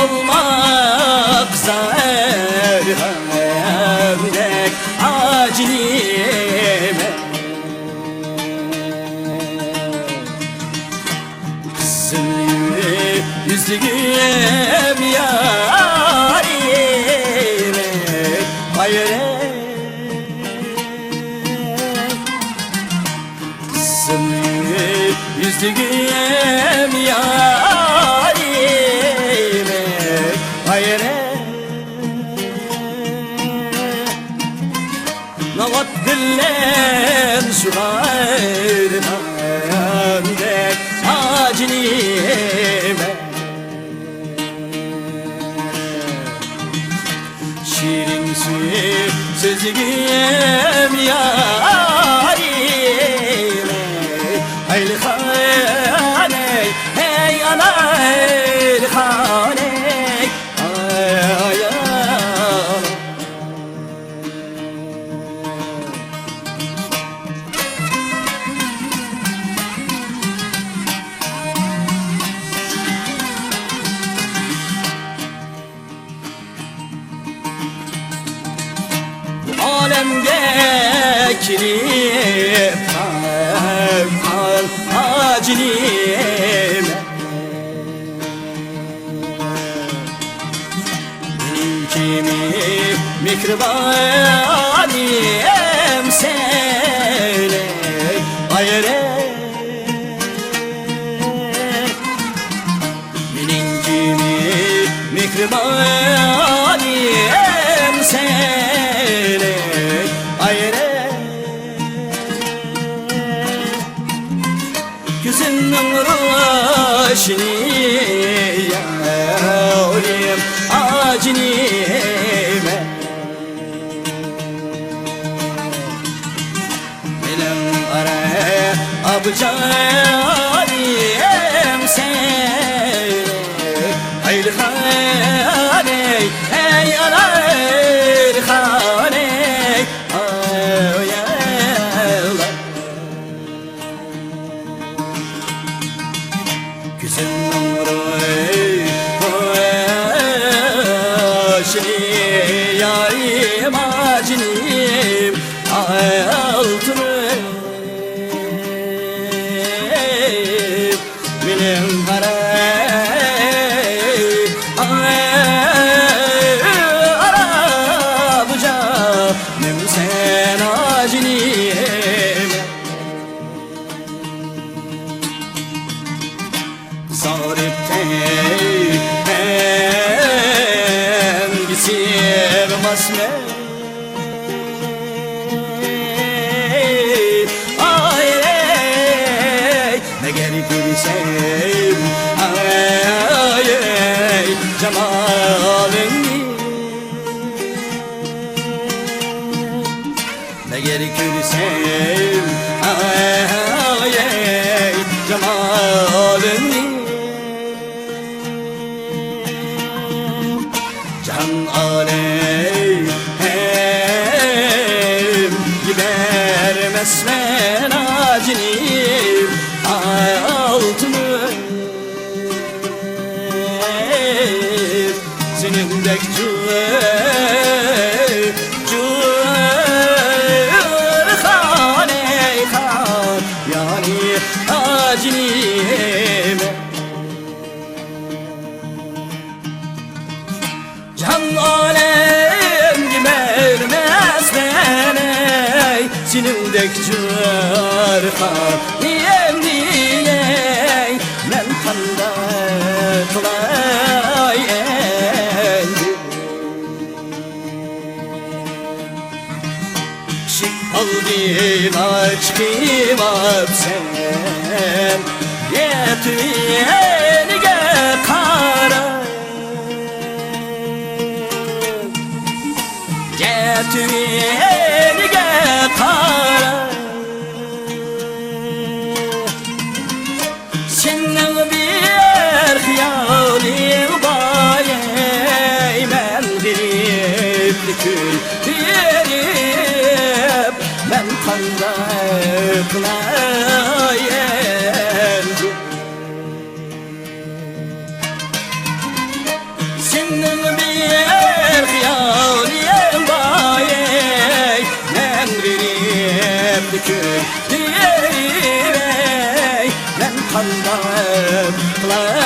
Olmak zahir hemdek acilime Kızıl yüzlüğüm yarime Kızıl yüzlüğüm yarime نوت الليل شغالنا عندك عجنيمة شيرين سوزيم يا عريمة هاي الخاني هاي أنا الخاني Alemdeki hal acilime Benim kimi mikrobaniyem seni Benim kimi mikrobaniyem seni Gözünün roşni yârim acnime Benim araya abcaniyem seni Hayli khaney ey alayli khaney Gözünün roşni yârim acnim altınım Benim Arapça sen acnim Zaripten gitsem asme Ay ne gerekirsen ay cemalini Ne gerekirsen ay cemalini Can alem gidermez ben acnim altınım Senin dek cühaney khan yani acnim Can alem gidermez beni Senin dek cühaney yemniyey Men kanda kılay endi Şık aldın aşkım sen Yetmeyene kara Yetmeyene kara Senin bir hiyalin bayey men kılayım senin bir hıyalin var men verip dükür men kandam kılayım